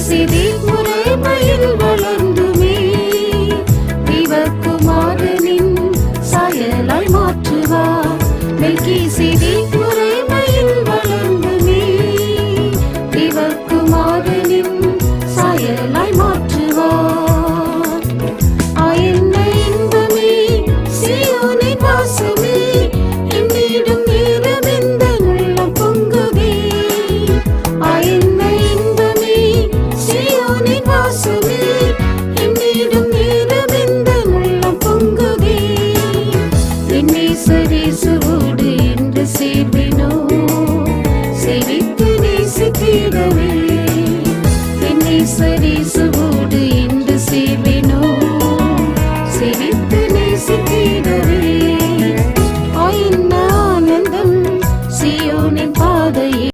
மெல்கிசேதேக் முறைமையில் வளர்ந்துமே தேவகுமாரனின் சாயலாய் மாற்றுவார். மெல்கிசேதேக் முறைமையில் வளர்ந்துமே தேவகுமாரனின் சாயலாய் மாற்றுவார். ஆயன்ன இன்பமே சீயோனின் வாசமே என்னிடும் நேரம் எந்த உள்ளம் பொங்குதே. ஆயன்ன இன்பமே சீயோனின் வாசமே என்னிடும் நேரம் எந்த உள்ளம் பொங்குதே. என் நேசரேசுவோடு என்று சேர்வினோ சேவித்து நேசித்திடவே